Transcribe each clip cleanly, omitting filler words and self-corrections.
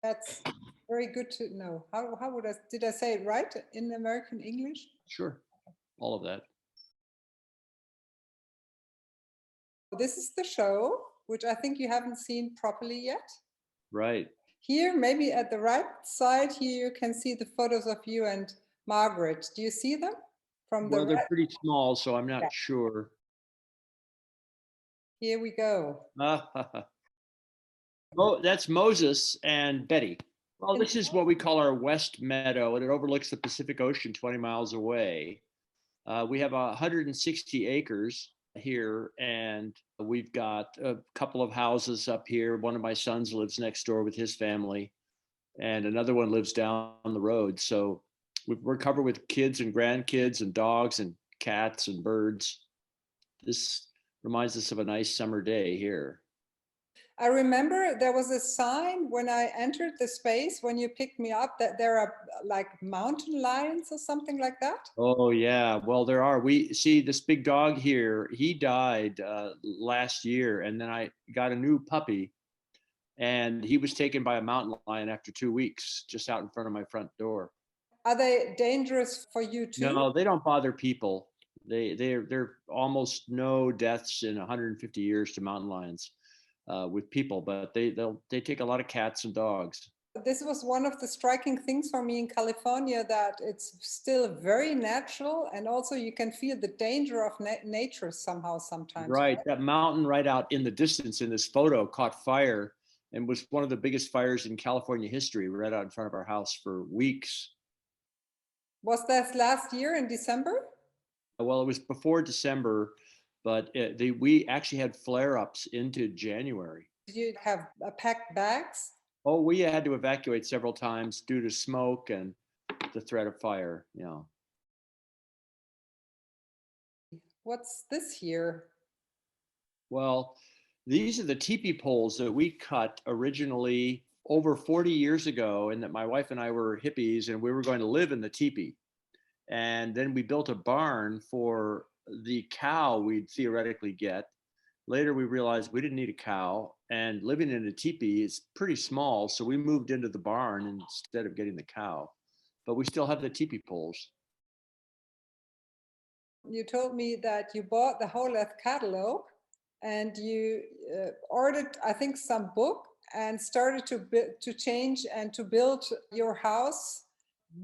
That's very good to know. How would I, did I say it right in American English? Sure, all of that. This is the show, which I think you haven't seen properly yet. Right. Here, maybe at the right side here, you can see the photos of you and Margaret. Do you see them? From the Well, they're right? pretty small, so I'm Yeah. not sure. Here we go. Oh, that's Moses and Betty. Well, this is what we call our West Meadow, and it overlooks the Pacific Ocean 20 miles away. We have 160 acres here, and we've got a couple of houses up here. One of my sons lives next door with his family, and another one lives down the road. So we're covered with kids and grandkids and dogs and cats and birds. This reminds us of a nice summer day here. I remember there was a sign when I entered the space when you picked me up that there are like mountain lions or something like that. Oh yeah, well there are. We see this big dog here. He died last year, and then I got a new puppy, and he was taken by a mountain lion after 2 weeks, just out in front of my front door. Are they dangerous for you too? No, they don't bother people. They're almost no deaths in 150 years to mountain lions with people, but they take a lot of cats and dogs. This was one of the striking things for me in California, that it's still very natural, and also you can feel the danger of nature somehow sometimes. Right, that mountain right out in the distance in this photo caught fire and was one of the biggest fires in California history, right out in front of our house for weeks. Was that last year in December? Well, it was before December, but we actually had flare-ups into January. Did you have packed bags? Oh, we had to evacuate several times due to smoke and the threat of fire. What's this here? Well, these are the teepee poles that we cut originally over 40 years ago, and that my wife and I were hippies and we were going to live in the teepee. And then we built a barn for the cow we'd theoretically get. Later, we realized we didn't need a cow, and living in a teepee is pretty small, so we moved into the barn instead of getting the cow. But we still have the teepee poles. You told me that you bought the whole Earth catalog, and you ordered, I think, some book and started to change and to build your house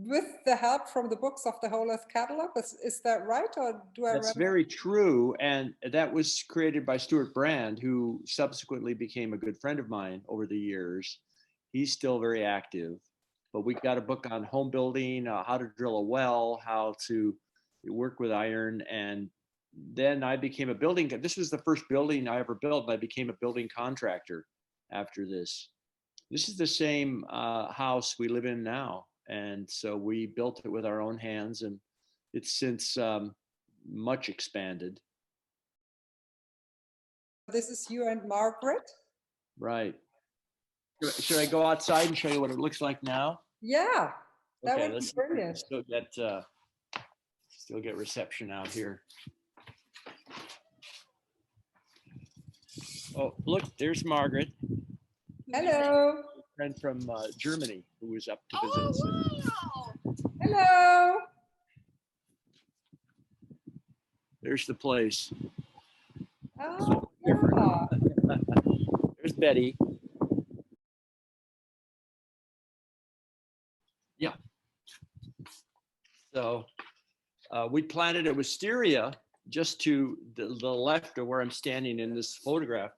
with the help from the books of the whole Earth catalog. Is that right, or do I? That's very true, and that was created by Stuart Brand, who subsequently became a good friend of mine over the years. He's still very active, but we got a book on home building, how to drill a well, how to work with iron, and then I became a building. This was the first building I ever built, and I became a building contractor after this. This is the same house we live in now. And so we built it with our own hands, and it's since much expanded. This is you and Margaret? Right. Should I go outside and show you what it looks like now? Yeah, that okay, would be brilliant. Still get reception out here. Oh, look, there's Margaret. Hello. Friend from Germany who was up to visit us. Wow. Hello. There's the place. Oh, yeah. There's Betty. Yeah. So we planted a wisteria just to the left of where I'm standing in this photograph.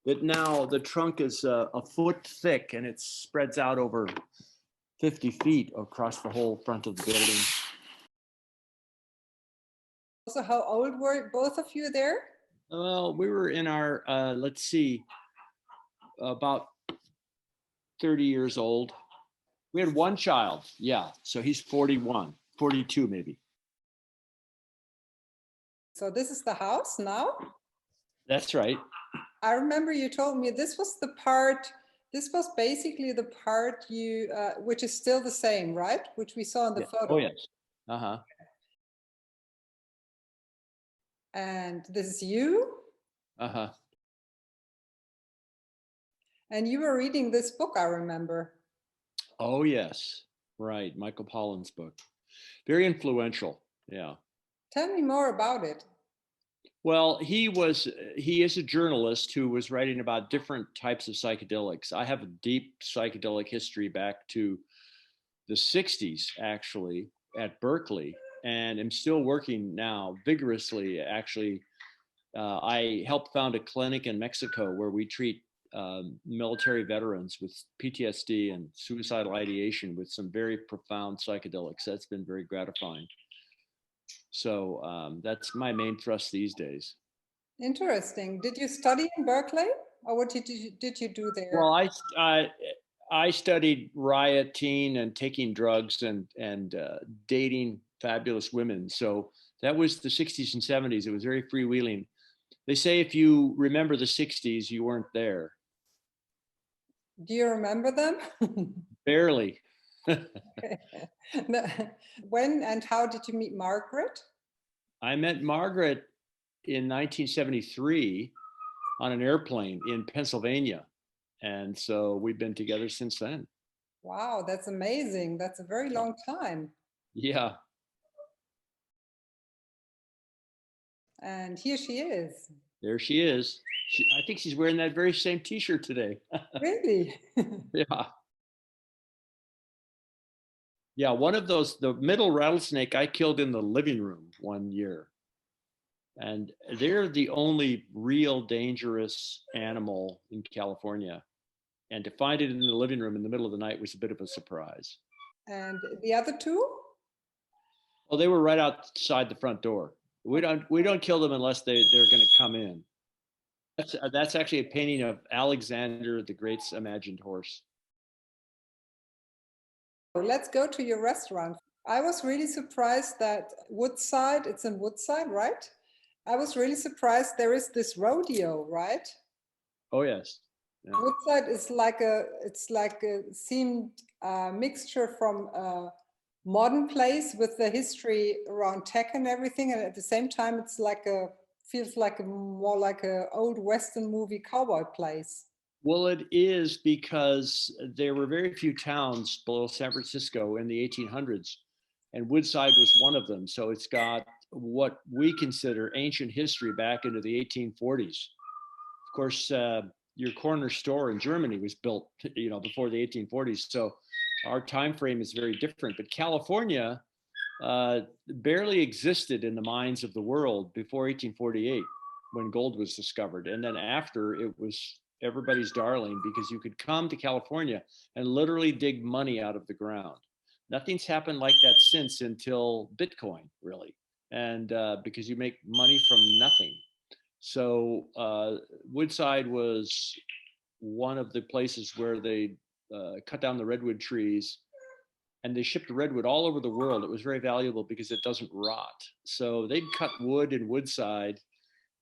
That now the trunk is a foot thick, and it spreads out over 50 feet across the whole front of the building. So how old were both of you there? Well, we were in our, let's see, about 30 years old. We had one child, yeah, so he's 41, 42 maybe. So this is the house now? That's right. I remember you told me this was the part, this was basically the part you, which is still the same, right? Which we saw in the photo. Oh, yes. Uh-huh. And this is you? Uh-huh. And you were reading this book, I remember. Oh, yes. Right. Michael Pollan's book. Very influential. Yeah. Tell me more about it. Well, he is a journalist who was writing about different types of psychedelics. I have a deep psychedelic history back to the 60s, actually, at Berkeley, and am still working now vigorously. Actually, I helped found a clinic in Mexico where we treat military veterans with PTSD and suicidal ideation with some very profound psychedelics. That's been very gratifying. So that's my main thrust these days. Interesting. Did you study in Berkeley, or what did you do there? Well, I studied rioting and taking drugs and dating fabulous women. So that was the 60s and 70s. It was very freewheeling. They say if you remember the 60s, you weren't there. Do you remember them? Barely. When and how did you meet Margaret? I met Margaret in 1973 on an airplane in Pennsylvania. And so we've been together since then. Wow, that's amazing. That's a very long time. Yeah. And here she is. There she is. I think she's wearing that very same t-shirt today. Really? Yeah. Yeah, one of those, the middle rattlesnake I killed in the living room one year. And they're the only real dangerous animal in California. And to find it in the living room in the middle of the night was a bit of a surprise. And the other two? Well, they were right outside the front door. We don't kill them unless they're going to come in. That's actually a painting of Alexander the Great's imagined horse. Let's go to your restaurant. I was really surprised that Woodside, it's in Woodside, right? I was really surprised there is this rodeo, right? Oh, yes. Yeah. Woodside is it's like a seemed mixture from a modern place with the history around tech and everything. And at the same time, it's feels like more like a old Western movie cowboy place. Well, it is because there were very few towns below San Francisco in the 1800s, and Woodside was one of them. So it's got what we consider ancient history back into the 1840s. Of course, your corner store in Germany was built, before the 1840s. So our time frame is very different. But California barely existed in the minds of the world before 1848, when gold was discovered, and then after it was everybody's darling because you could come to California and literally dig money out of the ground. Nothing's happened like that since until Bitcoin, really, and because you make money from nothing. So Woodside was one of the places where they cut down the redwood trees, and they shipped redwood all over the world. It was very valuable because it doesn't rot. So they'd cut wood in Woodside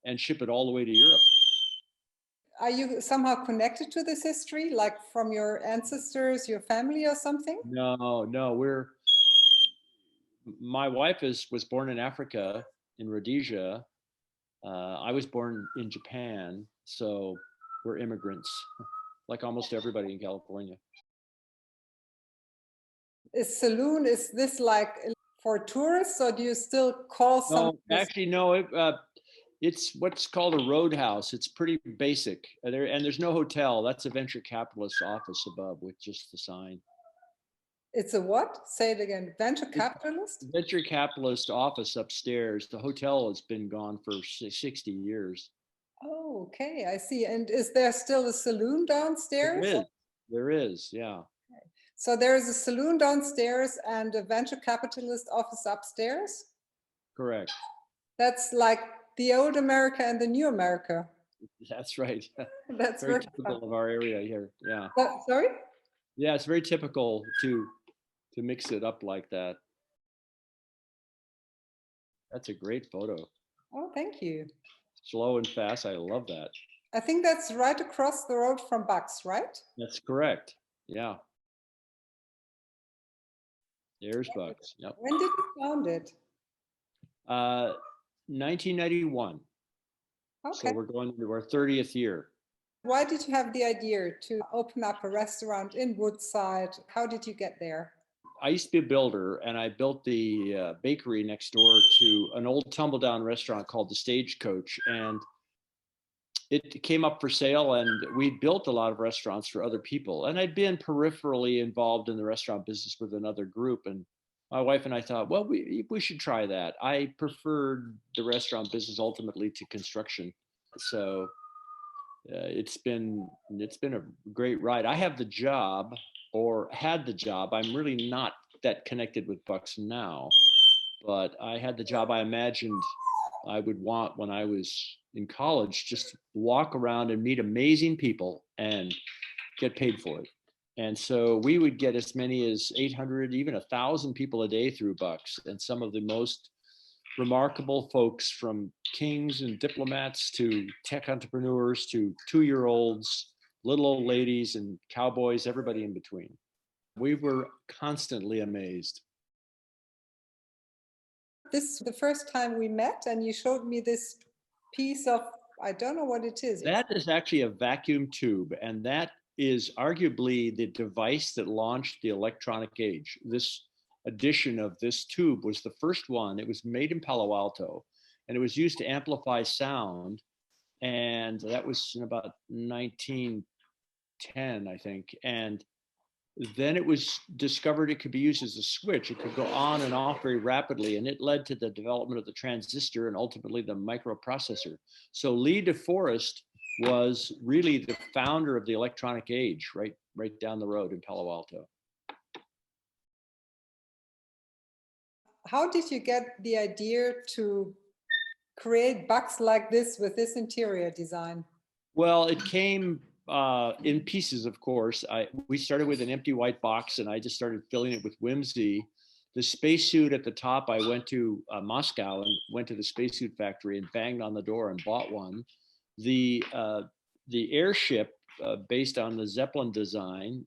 and ship it all the way to Europe. Are you somehow connected to this history, like from your ancestors, your family or something? No. My wife was born in Africa, in Rhodesia. I was born in Japan, so we're immigrants, like almost everybody in California. Is this like for tourists, or do you still call some? No, actually, no. It's what's called a roadhouse. It's pretty basic. There's no hotel. That's a venture capitalist office above with just the sign. It's a what? Say it again. Venture capitalist? Venture capitalist office upstairs. The hotel has been gone for 60 years. Oh, okay, I see. And is there still a saloon downstairs? There is, yeah. Okay. So there is a saloon downstairs and a venture capitalist office upstairs? Correct. That's like the old America and the new America. That's right. That's very typical of our area here. Yeah. Sorry? Yeah, it's very typical to mix it up like that. That's a great photo. Oh, thank you. Slow and fast. I love that. I think that's right across the road from Bucks, right? That's correct. Yeah. There's Bucks. Yep. When did you found it? 1991. Okay. So we're going into our 30th year. Why did you have the idea to open up a restaurant in Woodside? How did you get there? I used to be a builder, and I built the bakery next door to an old tumble down restaurant called the Stagecoach. And it came up for sale, and we built a lot of restaurants for other people. And I'd been peripherally involved in the restaurant business with another group. And my wife and I thought, well, we should try that. I preferred the restaurant business ultimately to construction. So it's been a great ride. I have the job, or had the job. I'm really not that connected with Bucks now, but I had the job I imagined I would want when I was in college, just walk around and meet amazing people and get paid for it. And so we would get as many as 800, even 1,000 people a day through Bucks, and some of the most remarkable folks, from kings and diplomats to tech entrepreneurs to 2-year-olds, little old ladies and cowboys, everybody in between. We were constantly amazed. This is the first time we met, and you showed me this piece of, I don't know what it is. That is actually a vacuum tube, and that is arguably the device that launched the electronic age. This edition of this tube was the first one. It was made in Palo Alto, and it was used to amplify sound. And that was in about 1910, I think. And then it was discovered it could be used as a switch. It could go on and off very rapidly, and it led to the development of the transistor and ultimately the microprocessor. So Lee DeForest was really the founder of the electronic age, right down the road in Palo Alto. How did you get the idea to create Bucks like this with this interior design? Well, it came in pieces, of course. We started with an empty white box, and I just started filling it with whimsy. The spacesuit at the top, I went to Moscow and went to the spacesuit factory and banged on the door and bought one. The airship, based on the Zeppelin design,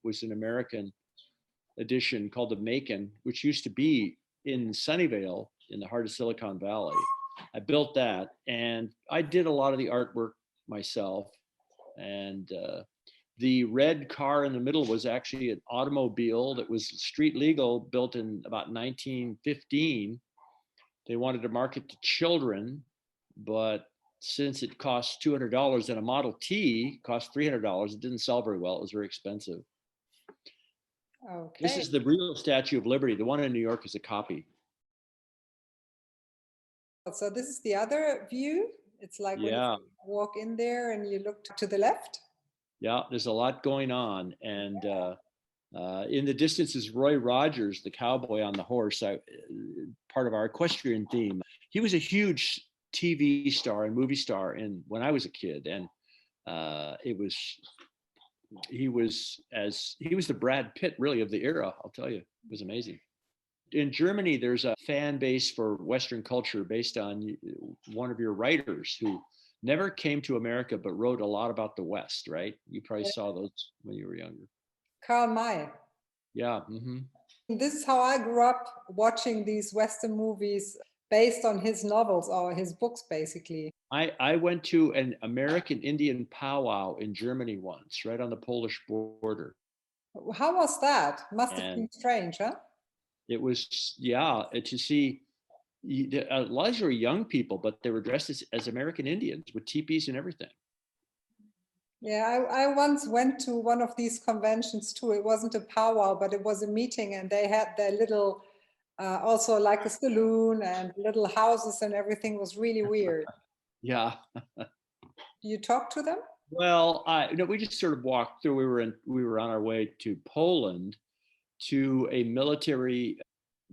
was an American edition called the Macon, which used to be in Sunnyvale in the heart of Silicon Valley. I built that, and I did a lot of the artwork myself. And the red car in the middle was actually an automobile that was street legal, built in about 1915. They wanted to market to children, but since it cost $200 and a Model T cost $300, it didn't sell very well. It was very expensive. Okay. This is the real Statue of Liberty. The one in New York is a copy. So this is the other view. It's like when you walk in there and you look to the left. Yeah, there's a lot going on. And in the distance is Roy Rogers, the cowboy on the horse, part of our equestrian theme. He was a huge TV star and movie star when I was a kid. And he was the Brad Pitt really of the era, I'll tell you. It was amazing. In Germany, there's a fan base for Western culture based on one of your writers who never came to America, but wrote a lot about the West, right? You probably saw those when you were younger. Karl May. Yeah. Mm-hmm. This is how I grew up, watching these Western movies based on his novels or his books, basically. I went to an American Indian powwow in Germany once, right on the Polish border. How was that? Must have been strange, huh? It was, to see a lot of were young people, but they were dressed as American Indians with teepees and everything. Yeah, I once went to one of these conventions too. It wasn't a powwow, but it was a meeting, and they had their little, also like a saloon and little houses, and everything was really weird. Yeah. You talk to them? Well, we just sort of walked through. We were on our way to Poland, to a military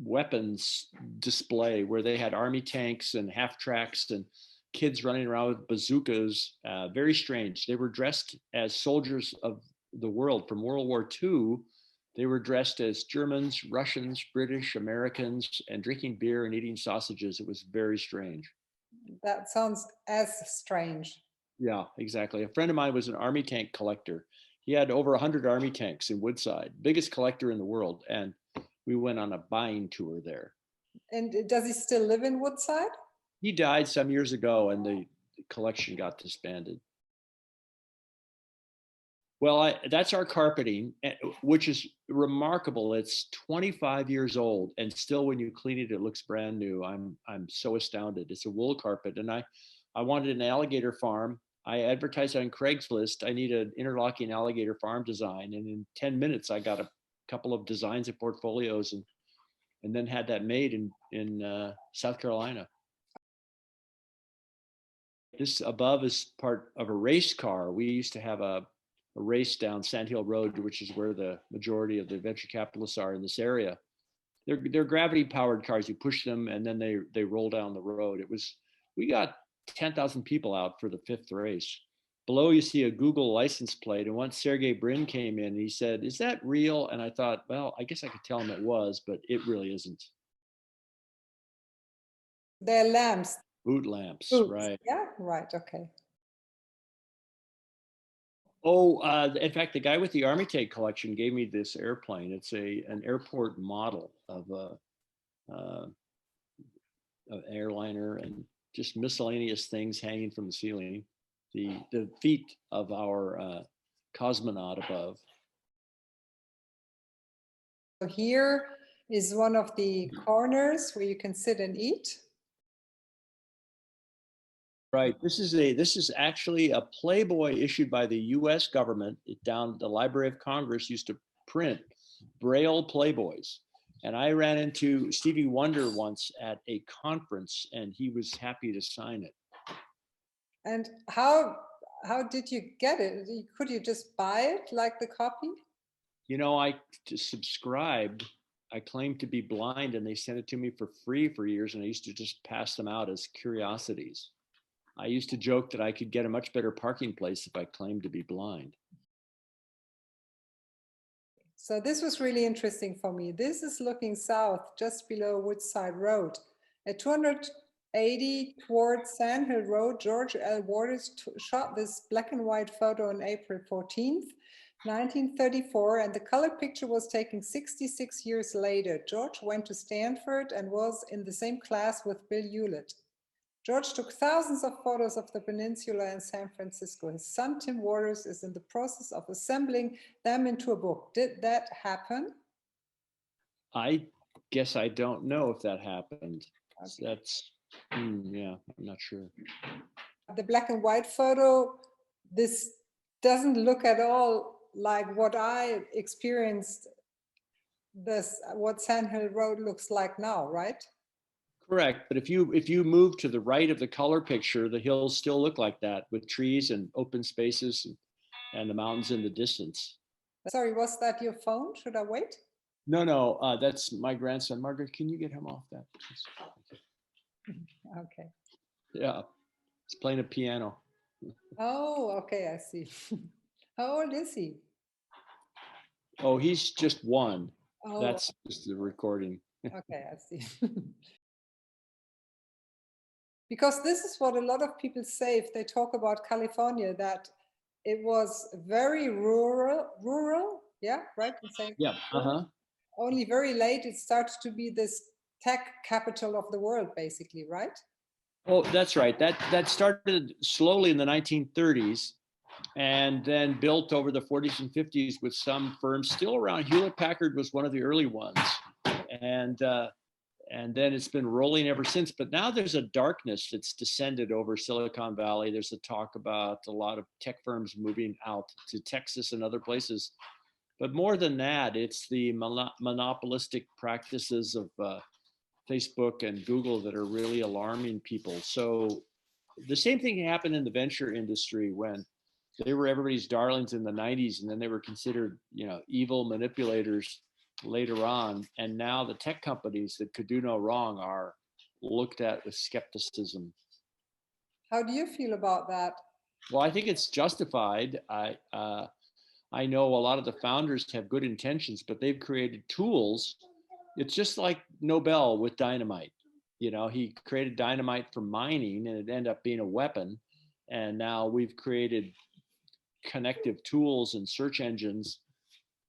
weapons display where they had army tanks and half tracks and kids running around with bazookas. Very strange. They were dressed as soldiers of the world from World War II. They were dressed as Germans, Russians, British, Americans, and drinking beer and eating sausages. It was very strange. That sounds as strange. Yeah, exactly. A friend of mine was an army tank collector. He had over 100 army tanks in Woodside, biggest collector in the world. And we went on a buying tour there. And does he still live in Woodside? He died some years ago, and the collection got disbanded. Well, that's our carpeting, which is remarkable. It's 25 years old, and still, when you clean it, it looks brand new. I'm so astounded. It's a wool carpet, and I wanted an alligator farm. I advertised on Craigslist. I need an interlocking alligator farm design, and in 10 minutes, I got a couple of designs and portfolios, and then had that made in South Carolina. This above is part of a race car. We used to have a race down Sand Hill Road, which is where the majority of the venture capitalists are in this area. They're gravity powered cars. You push them and then they roll down the road. We got 10,000 people out for the 5th race. Below you see a Google license plate. And once Sergey Brin came in, he said, "Is that real?" And I thought, well, I guess I could tell him it was, but it really isn't. They're lamps. Boot lamps, Boots. right. Yeah, right, okay. Oh, in fact, the guy with the Army Tank collection gave me this airplane. It's an airport model of an airliner and just miscellaneous things hanging from the ceiling. The feet of our cosmonaut above. So here is one of the corners where you can sit and eat. Right. This is actually a Playboy issued by the U.S. government. The Library of Congress used to print Braille Playboys, and I ran into Stevie Wonder once at a conference, and he was happy to sign it. And how did you get it? Could you just buy it, like the copy? You know, I just subscribed. I claimed to be blind, and they sent it to me for free for years, and I used to just pass them out as curiosities. I used to joke that I could get a much better parking place if I claimed to be blind. So this was really interesting for me. This is looking south, just below Woodside Road. At 280 towards Sand Hill Road, George L. Waters shot this black and white photo on April 14th, 1934, and the color picture was taken 66 years later. George went to Stanford and was in the same class with Bill Hewlett. George took thousands of photos of the peninsula and San Francisco. His son, Tim Waters, is in the process of assembling them into a book. Did that happen? I guess I don't know if that happened. Okay. Yeah, I'm not sure. The black and white photo, this doesn't look at all like what I experienced, what Sand Hill Road looks like now, right? Correct, but if you move to the right of the color picture, the hills still look like that with trees and open spaces and the mountains in the distance. Sorry, was that your phone? Should I wait? No, that's my grandson. Margaret, can you get him off that? Okay. Yeah, he's playing a piano. Oh, okay, I see. How old is he? Oh, he's just 1. Oh. That's just the recording. Okay, I see. Because this is what a lot of people say if they talk about California, that it was very rural, yeah, right? Yeah, Only very late it started to be this tech capital of the world, basically, right? Oh, that's right. That started slowly in the 1930s and then built over the 40s and 50s with some firms still around. Hewlett Packard was one of the early ones. And then it's been rolling ever since. But now there's a darkness that's descended over Silicon Valley. There's a talk about a lot of tech firms moving out to Texas and other places. But more than that, it's the monopolistic practices of Facebook and Google that are really alarming people. So the same thing happened in the venture industry when they were everybody's darlings in the 90s, and then they were considered, evil manipulators later on, and now the tech companies that could do no wrong are looked at with skepticism. How do you feel about that? Well, I think it's justified. I know a lot of the founders have good intentions, but they've created tools. It's just like Nobel with dynamite. He created dynamite for mining, and it ended up being a weapon. And now we've created connective tools and search engines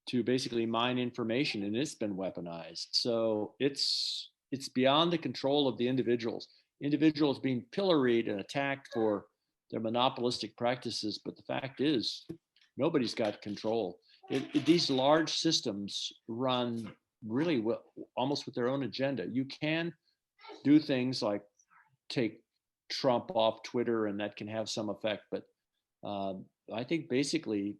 to basically mine information, and it's been weaponized. So it's beyond the control of the individuals being pilloried and attacked for their monopolistic practices. But the fact is, Nobody's got control. These large systems run really well, almost with their own agenda. You can do things like take Trump off Twitter, and that can have some effect. But I think basically,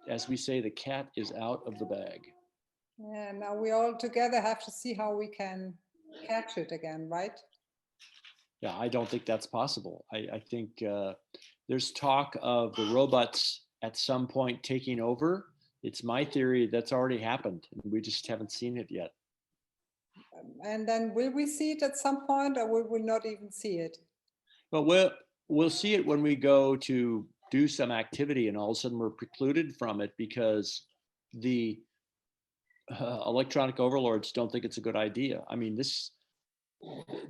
as we say, the cat is out of the bag. Yeah, now we all together have to see how we can catch it again, right? Yeah, I don't think that's possible. I think there's talk of the robots at some point taking over. It's my theory that's already happened, and we just haven't seen it yet. And then will we see it at some point, or will we not even see it? But we'll see it when we go to do some activity, and all of a sudden we're precluded from it because the electronic overlords don't think it's a good idea. I mean, this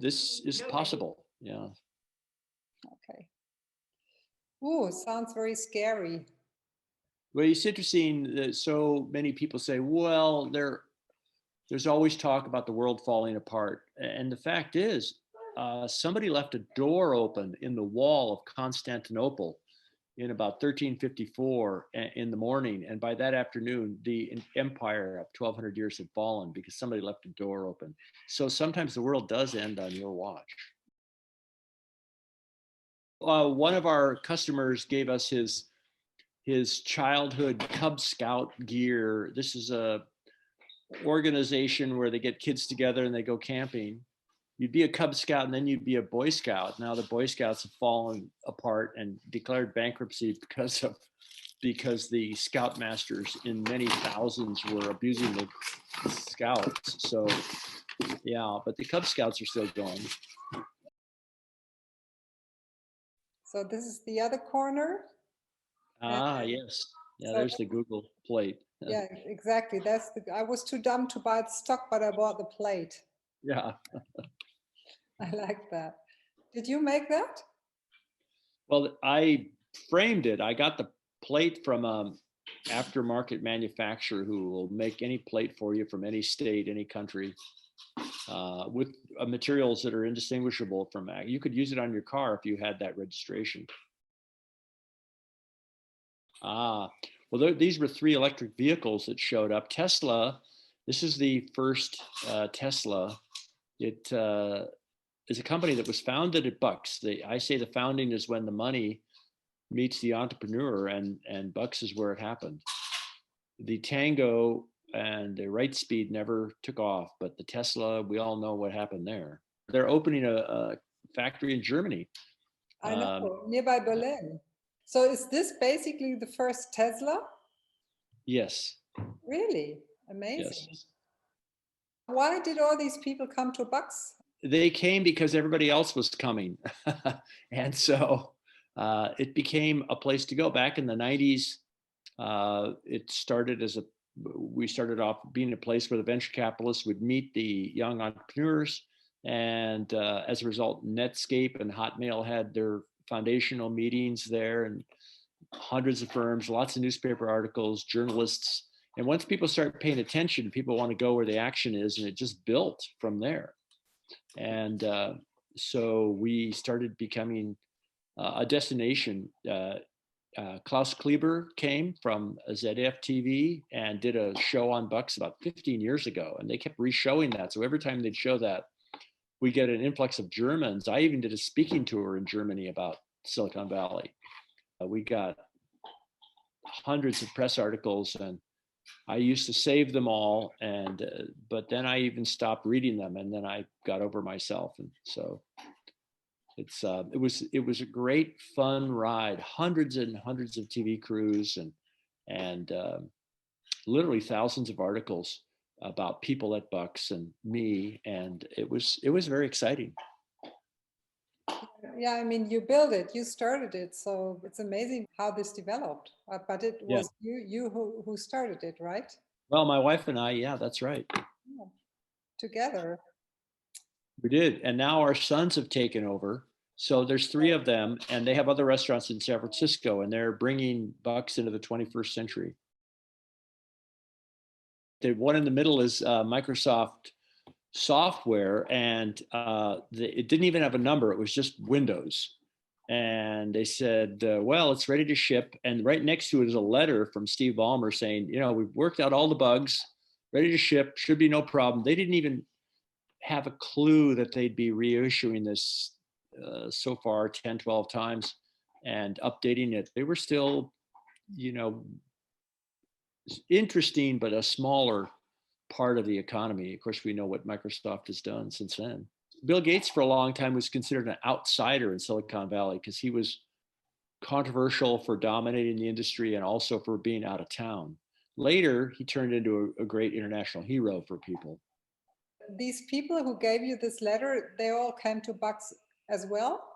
is possible. Yeah. Okay. Ooh, sounds very scary. Well, it's interesting that so many people say, well, there's always talk about the world falling apart. And the fact is, somebody left a door open in the wall of Constantinople in about 1354 in the morning. And by that afternoon, the empire of 1200 years had fallen because somebody left a door open. So sometimes the world does end on your watch. One of our customers gave us his childhood Cub Scout gear. This is a organization where they get kids together and they go camping. You'd be a Cub Scout and then you'd be a Boy Scout. Now the Boy Scouts have fallen apart and declared bankruptcy because the Scoutmasters in many thousands were abusing the Scouts. So yeah, but the Cub Scouts are still going. So this is the other corner. Ah, yes. Yeah, so there's the Google plate. Yeah, exactly. I was too dumb to buy the stock, but I bought the plate. Yeah. I like that. Did you make that? Well, I framed it. I got the plate from an aftermarket manufacturer who will make any plate for you from any state, any country, with materials that are indistinguishable from. You could use it on your car if you had that registration. Well, these were 3 electric vehicles that showed up. Tesla, this is the first Tesla. It is a company that was founded at Bucks. I say the founding is when the money meets the entrepreneur, and Bucks is where it happened. The Tango and the Wrightspeed never took off, but the Tesla, we all know what happened there. They're opening a factory in Germany. I know, nearby Berlin. So is this basically the first Tesla? Yes. Really? Amazing. Yes. Why did all these people come to Bucks? They came because everybody else was coming. And so it became a place to go. Back in the 90s, we started off being a place where the venture capitalists would meet the young entrepreneurs. And as a result, Netscape and Hotmail had their foundational meetings there, and hundreds of firms, lots of newspaper articles, journalists. And once people start paying attention, people want to go where the action is, and it just built from there. And so we started becoming a destination. Klaus Kleber came from ZDF TV and did a show on Bucks about 15 years ago, and they kept re-showing that. So every time they'd show that, we get an influx of Germans. I even did a speaking tour in Germany about Silicon Valley. We got hundreds of press articles, and I used to save them all, but then I even stopped reading them, and then I got over myself, and so it was a great fun ride. Hundreds and hundreds of TV crews, and literally thousands of articles about people at Bucks and me, and it was very exciting. Yeah, I mean, you built it, you started it, so it's amazing how this developed. But it was you who started it, right? Well, my wife and I, yeah, that's right. Yeah. Together. We did, and now our sons have taken over. So there's 3 of them, and they have other restaurants in San Francisco, and they're bringing Bucks into the 21st century. The one in the middle is Microsoft software, and it didn't even have a number. It was just Windows. And they said, well, it's ready to ship. And right next to it is a letter from Steve Ballmer saying, we've worked out all the bugs, ready to ship, should be no problem. They didn't even have a clue that they'd be reissuing this so far 10, 12 times and updating it. They were still, interesting, but a smaller part of the economy. Of course, we know what Microsoft has done since then. Bill Gates for a long time was considered an outsider in Silicon Valley because he was controversial for dominating the industry and also for being out of town. Later, he turned into a great international hero for people. These people who gave you this letter, they all came to Bucks as well?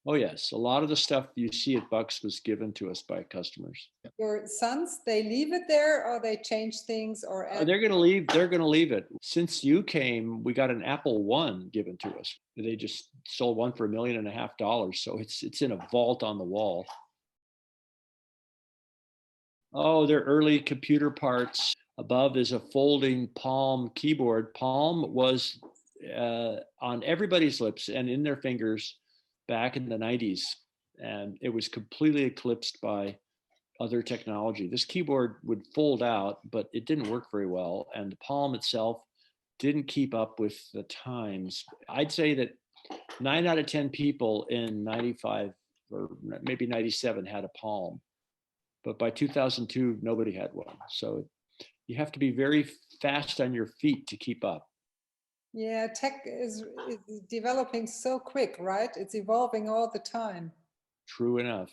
Oh yes, a lot of the stuff you see at Bucks was given to us by customers. Your sons, they leave it there, or they change things, or they're going to leave. They're going to leave it. Since you came, we got an Apple One given to us. They just sold one for $1.5 million, so it's in a vault on the wall. Oh, they're early computer parts. Above is a folding Palm keyboard. Palm was on everybody's lips and in their fingers back in the 90s, and it was completely eclipsed by other technology. This keyboard would fold out, but it didn't work very well, and the Palm itself didn't keep up with the times. I'd say that 9 out of 10 people in 95 or maybe 97 had a Palm, but by 2002 nobody had one. So you have to be very fast on your feet to keep up. Yeah, tech is developing so quick, right? It's evolving all the time. True enough.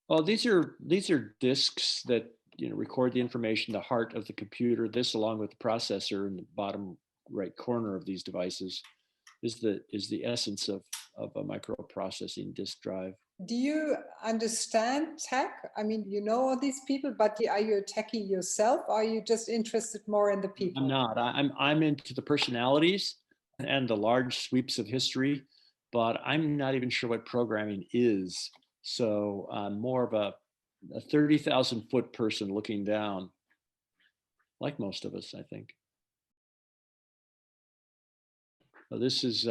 Well, these are disks that record the information, the heart of the computer. This, along with the processor in the bottom right corner of these devices, is the essence of a microprocessing disk drive. Do you understand tech? I mean, you know all these people, but are you a techie yourself? Or are you just interested more in the people? I'm not. I'm into the personalities and the large sweeps of history, but I'm not even sure what programming is. So I'm more of a 30,000 foot person looking down, like most of us, I think. This is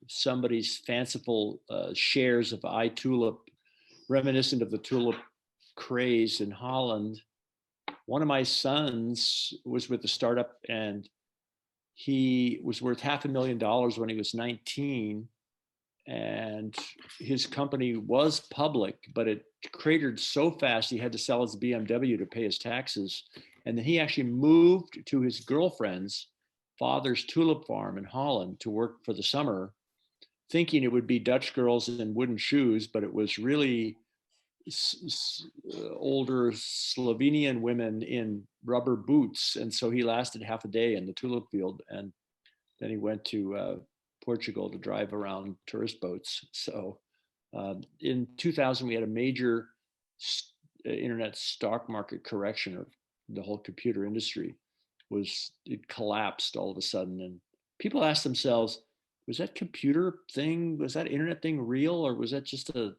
somebody's fanciful shares of iTulip, reminiscent of the tulip craze in Holland. One of my sons was with the startup, and he was worth $500,000 when he was 19. And his company was public, but it cratered so fast he had to sell his BMW to pay his taxes. And then he actually moved to his girlfriend's father's tulip farm in Holland to work for the summer, thinking it would be Dutch girls in wooden shoes, but it was really older Slovenian women in rubber boots. And so he lasted half a day in the tulip field, and then he went to Portugal to drive around tourist boats. So in 2000, we had a major internet stock market correction of the whole computer industry. It collapsed all of a sudden, and people asked themselves, was that computer thing, was that internet thing real, or was that just a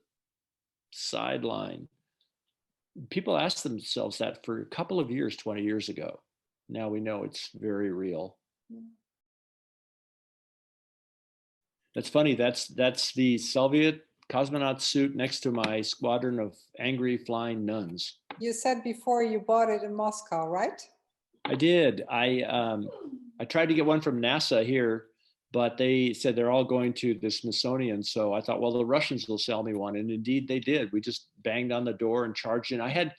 sideline? People asked themselves that for a couple of years, 20 years ago. Now we know it's very real. That's funny. That's the Soviet cosmonaut suit next to my squadron of angry flying nuns. You said before you bought it in Moscow, right? I did. I tried to get one from NASA here, but they said they're all going to the Smithsonian. So I thought, well, the Russians will sell me one, and indeed they did. We just banged on the door and charged in. I had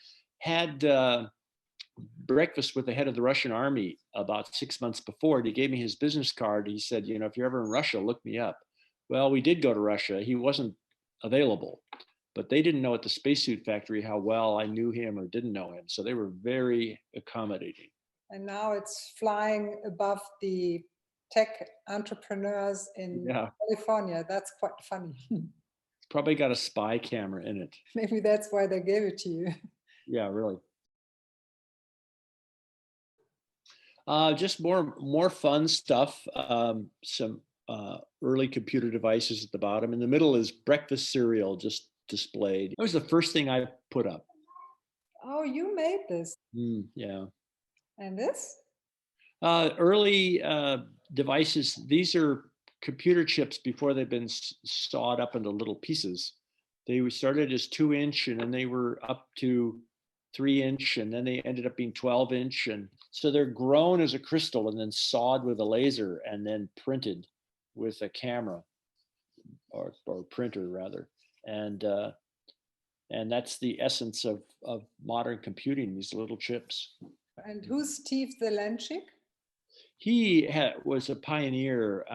breakfast with the head of the Russian army about 6 months before. And he gave me his business card. He said, if you're ever in Russia, look me up. Well, we did go to Russia. He wasn't available, but they didn't know at the spacesuit factory how well I knew him or didn't know him. So they were very accommodating. And now it's flying above the tech entrepreneurs in California. That's quite funny. It's probably got a spy camera in it. Maybe that's why they gave it to you. Yeah, really. Just more fun stuff. Some early computer devices at the bottom. In the middle is breakfast cereal just displayed. That was the first thing I put up. Oh, you made this? Yeah. And this? Early devices. These are computer chips before they've been sawed up into little pieces. They started as 2-inch, and then they were up to 3-inch, and then they ended up being 12-inch. And so they're grown as a crystal and then sawed with a laser and then printed with a camera or printer rather. And that's the essence of modern computing, these little chips. And who's Steve Zelenchik? He was a pioneer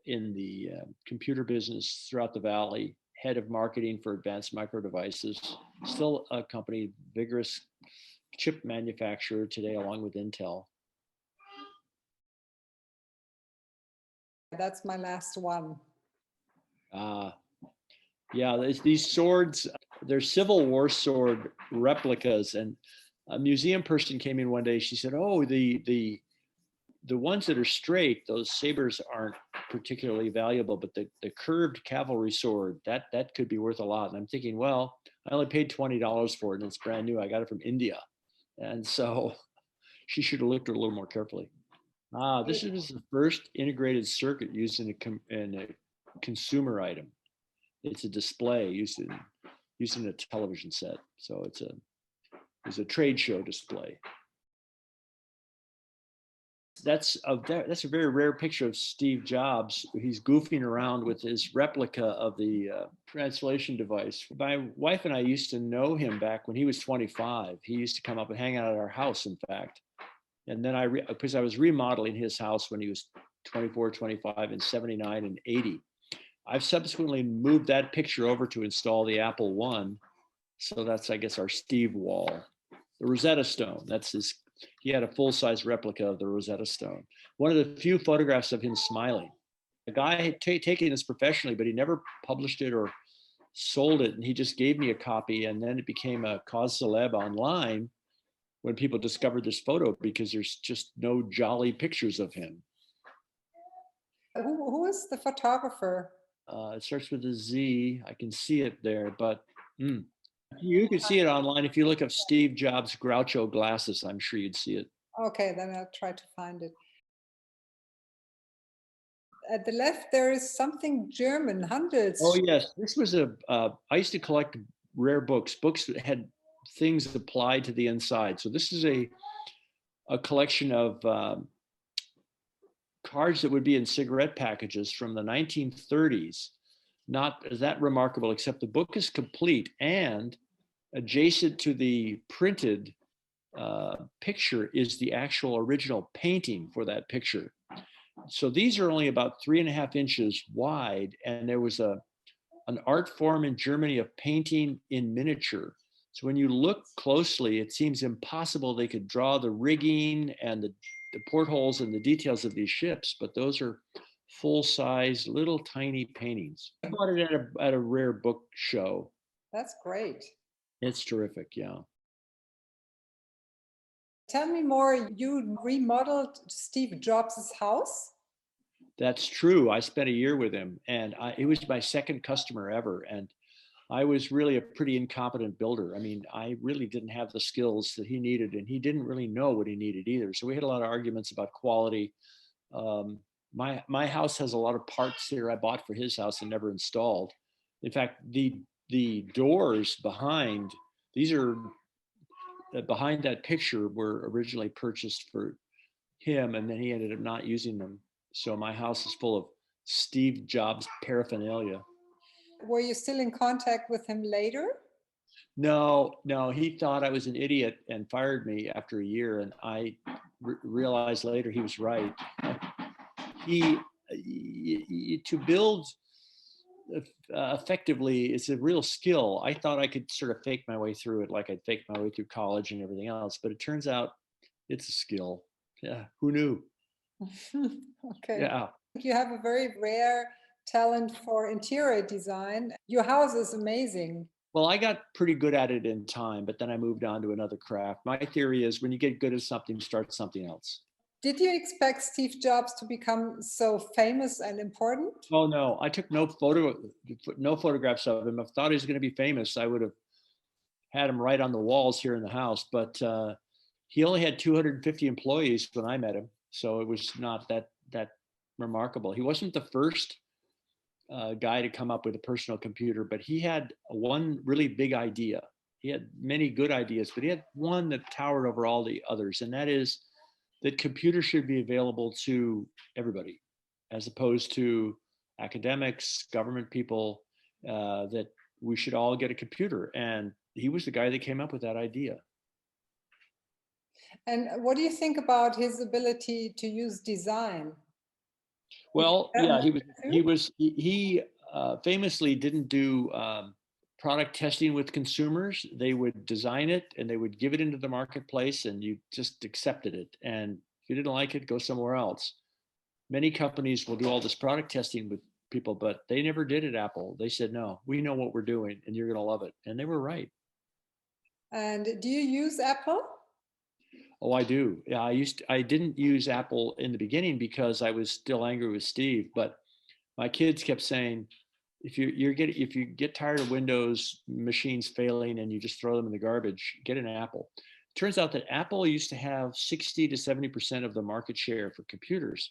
in the computer business throughout the Valley, head of marketing for Advanced Micro Devices, still a company, vigorous chip manufacturer today, along with Intel. That's my last one. Yeah, these swords, they're Civil War sword replicas. And a museum person came in one day. She said, "Oh, the ones that are straight, those sabers aren't particularly valuable, but the curved cavalry sword, that could be worth a lot." And I'm thinking, well, I only paid $20 for it, and it's brand new. I got it from India. And so she should have looked at it a little more carefully. This is the first integrated circuit used in a consumer item. It's a display used in a television set. So it's a trade show display. That's a very rare picture of Steve Jobs. He's goofing around with his replica of the translation device. My wife and I used to know him back when he was 25. He used to come up and hang out at our house, in fact. And then because I was remodeling his house when he was 24, 25, and 79 and 80. I've subsequently moved that picture over to install the Apple I. So that's, I guess, our Steve wall. The Rosetta Stone, he had a full-size replica of the Rosetta Stone. One of the few photographs of him smiling. The guy had taken this professionally, but he never published it or sold it. And he just gave me a copy. And then it became a cause célèbre online when people discovered this photo, because there's just no jolly pictures of him. Who is the photographer? It starts with a Z. I can see it there, but you can see it online. If you look up Steve Jobs Groucho glasses, I'm sure you'd see it. Okay, then I'll try to find it. At the left, there is something German, Handels. Oh yes, this was I used to collect rare books that had things applied to the inside. So this is a collection of cards that would be in cigarette packages from the 1930s. Not that remarkable, except the book is complete, and adjacent to the printed picture is the actual original painting for that picture. So these are only about 3.5 inches wide, and there was an art form in Germany of painting in miniature. So when you look closely, it seems impossible they could draw the rigging and the portholes and the details of these ships, but those are full-size little tiny paintings. I bought it at a rare book show. That's great. It's terrific, yeah. Tell me more. You remodeled Steve Jobs' house? That's true. I spent a year with him, and it was my second customer ever. And I was really a pretty incompetent builder. I mean, I really didn't have the skills that he needed, and he didn't really know what he needed either. So we had a lot of arguments about quality. My house has a lot of parts here I bought for his house and never installed. In fact, the doors behind that picture were originally purchased for him, and then he ended up not using them. So my house is full of Steve Jobs paraphernalia. Were you still in contact with him later? No, he thought I was an idiot and fired me after a year, and I realized later he was right. To build effectively, it's a real skill. I thought I could sort of fake my way through it, like I'd faked my way through college and everything else, but it turns out it's a skill. Yeah, who knew? Okay. Yeah. You have a very rare talent for interior design. Your house is amazing. Well, I got pretty good at it in time, but then I moved on to another craft. My theory is when you get good at something, start something else. Did you expect Steve Jobs to become so famous and important? Oh no, I took no photographs of him. If I thought he was going to be famous, I would have had him right on the walls here in the house. But he only had 250 employees when I met him, so it was not that remarkable. He wasn't the first guy to come up with a personal computer, but he had one really big idea. He had many good ideas, but he had one that towered over all the others, and that is that computers should be available to everybody, as opposed to academics, government people, that we should all get a computer. And he was the guy that came up with that idea. And what do you think about his ability to use design? Well, yeah, he famously didn't do product testing with consumers. They would design it and they would give it into the marketplace, and you just accepted it. And if you didn't like it, go somewhere else. Many companies will do all this product testing with people, but they never did it. Apple, they said, no, we know what we're doing and you're going to love it. And they were right. And do you use Apple? Oh, I do. Yeah, I didn't use Apple in the beginning because I was still angry with Steve, but my kids kept saying, if you get tired of Windows machines failing and you just throw them in the garbage, get an Apple. Turns out that Apple used to have 60 to 70% of the market share for computers,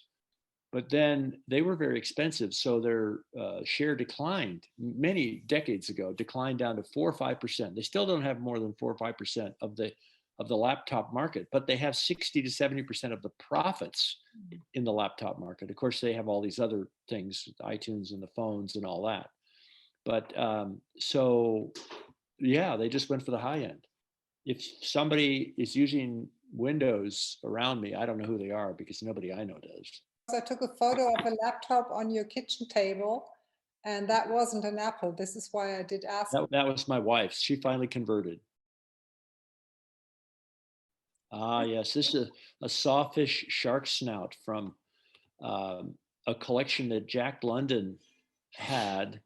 but then they were very expensive, so their share declined many decades ago, declined down to 4 or 5%. They still don't have more than 4 or 5% of the laptop market, but they have 60 to 70% of the profits in the laptop market. Of course, they have all these other things, iTunes and the phones and all that. But so, yeah, they just went for the high end. If somebody is using Windows around me, I don't know who they are because nobody I know does. I took a photo of a laptop on your kitchen table, and that wasn't an Apple. This is why I did ask. That was my wife. She finally converted. Ah, yes, this is a sawfish shark snout from a collection that Jack London had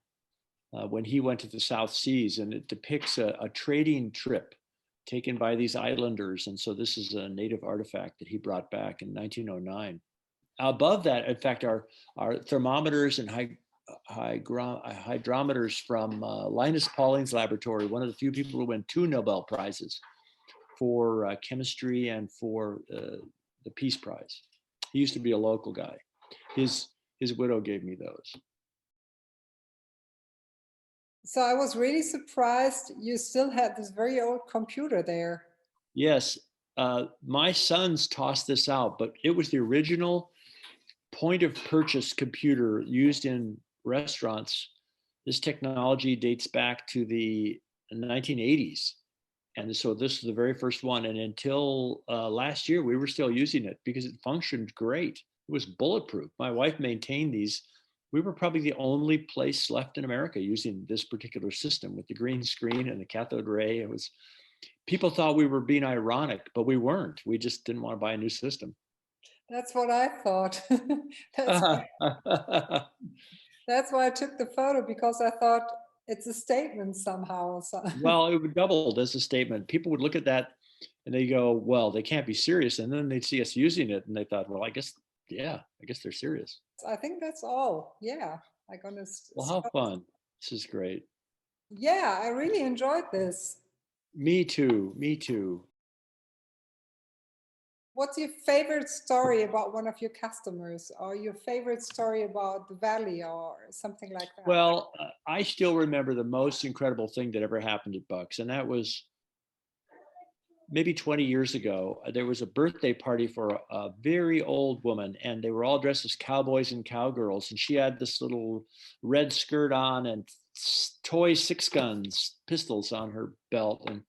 when he went to the South Seas, and it depicts a trading trip taken by these islanders. And so this is a native artifact that he brought back in 1909. Above that, in fact, are thermometers and hydrometers from Linus Pauling's laboratory, one of the few people who win 2 Nobel Prizes for chemistry and for the Peace Prize. He used to be a local guy. His widow gave me those. So I was really surprised you still had this very old computer there. Yes, my sons tossed this out, but it was the original point of purchase computer used in restaurants. This technology dates back to the 1980s. And so this is the very first one. And until last year, we were still using it because it functioned great. It was bulletproof. My wife maintained these. We were probably the only place left in America using this particular system with the green screen and the cathode ray. It was, people thought we were being ironic, but we weren't. We just didn't want to buy a new system. That's what I thought. That's why I took the photo, because I thought it's a statement somehow. Well, it doubled as a statement. People would look at that and they go, well, they can't be serious. And then they'd see us using it and they thought, well, I guess they're serious. I think that's all. Yeah. Well, how fun. This is great. Yeah, I really enjoyed this. Me too. What's your favorite story about one of your customers, or your favorite story about the valley or something like that? Well, I still remember the most incredible thing that ever happened at Bucks, and that was maybe 20 years ago. There was a birthday party for a very old woman, and they were all dressed as cowboys and cowgirls, and she had this little red skirt on and toy 6-gun pistols on her belt and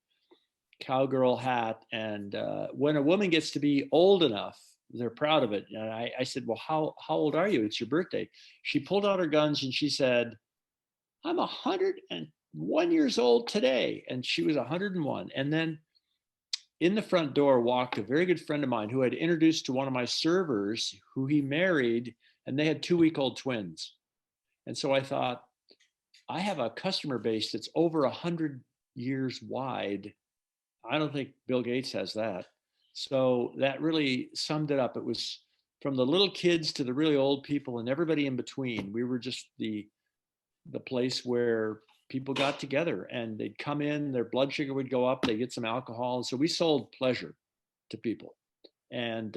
cowgirl hat. And when a woman gets to be old enough, they're proud of it. And I said, well, how old are you? It's your birthday. She pulled out her guns and she said, I'm 101 years old today. And she was 101. And then in the front door walked a very good friend of mine who had introduced to one of my servers, who he married, and they had 2-week-old twins. And so I thought, I have a customer base that's over 100 years wide. I don't think Bill Gates has that. So that really summed it up. It was from the little kids to the really old people and everybody in between. We were just the place where people got together, and they'd come in, their blood sugar would go up, they'd get some alcohol. And so we sold pleasure to people. And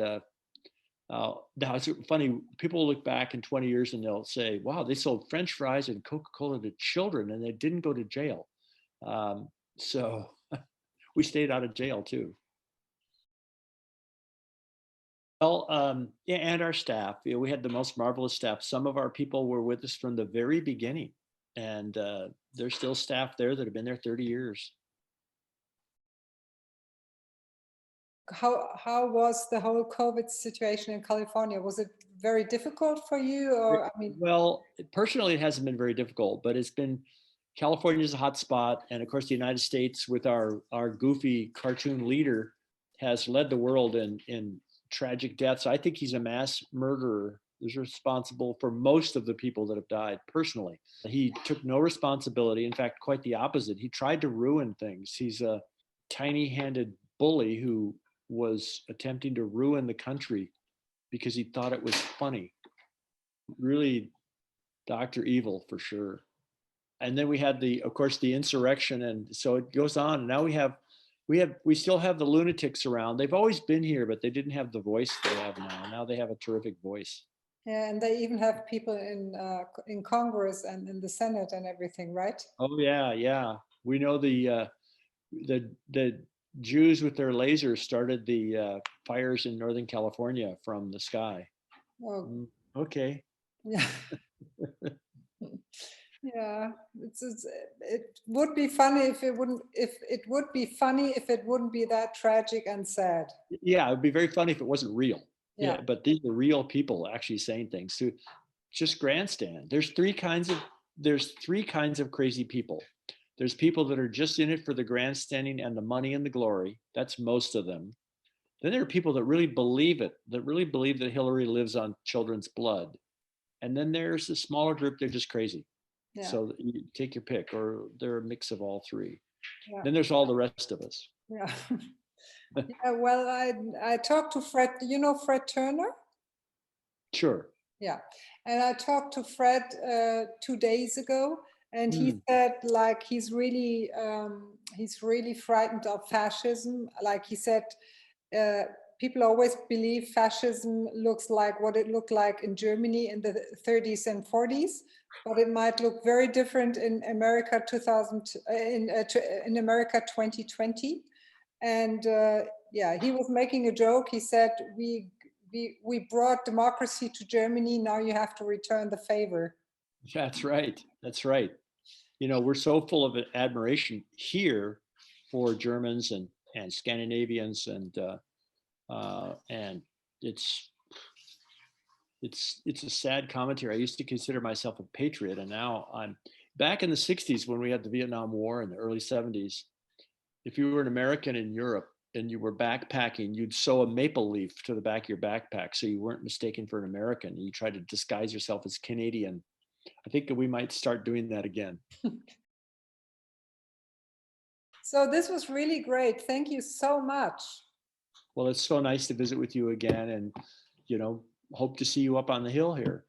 Now it's funny. People look back in 20 years and they'll say, "Wow, they sold French fries and Coca-Cola to children, and they didn't go to jail." So we stayed out of jail too. Well, yeah, and our staff. We had the most marvelous staff. Some of our people were with us from the very beginning, and there's still staff there that have been there 30 years. How was the whole COVID situation in California? Was it very difficult for you, or I mean? Well, personally, it hasn't been very difficult, but it's been California's a hot spot, and of course, the United States, with our goofy cartoon leader, has led the world in tragic deaths. I think he's a mass murderer. He's responsible for most of the people that have died. Personally, he took no responsibility. In fact, quite the opposite. He tried to ruin things. He's a tiny-handed bully who was attempting to ruin the country because he thought it was funny. Really, Dr. Evil for sure. And then we had of course, the insurrection, and so it goes on. And now we still have the lunatics around. They've always been here, but they didn't have the voice they have now. Now they have a terrific voice. Yeah, and they even have people in Congress and in the Senate and everything, right? Oh yeah, yeah. We know the Jews with their lasers started the fires in Northern California from the sky. Oh, Okay. yeah. Yeah, it would be funny if it wouldn't. If it would be funny if it wouldn't be that tragic and sad. Yeah, it'd be very funny if it wasn't real. Yeah. Yeah, but these are real people actually saying things to just grandstand. There's three kinds of crazy people. There's people that are just in it for the grandstanding and the money and the glory. That's most of them. Then there are people that really believe it, that really believe that Hillary lives on children's blood. And then there's a smaller group, they're just crazy. Yeah. So you take your pick, or they're a mix of all three. Yeah. Then there's all the rest of us. Yeah. Yeah, well, I talked to Fred. You know Fred Turner? Sure. Yeah, and I talked to Fred 2 days ago, and he said like he's really frightened of fascism. Like he said, people always believe fascism looks like what it looked like in Germany in the 30s and 40s, but it might look very different in America 2020. And yeah, he was making a joke. He said, we brought democracy to Germany. Now you have to return the favor. That's right. That's right. You know, we're so full of admiration here for Germans and Scandinavians, and it's a sad commentary. I used to consider myself a patriot, and now I'm back in the 60s when we had the Vietnam War in the early 70s. If you were an American in Europe and you were backpacking, you'd sew a maple leaf to the back of your backpack so you weren't mistaken for an American. You tried to disguise yourself as Canadian. I think that we might start doing that again. So this was really great. Thank you so much. Well, it's so nice to visit with you again, and hope to see you up on the hill here.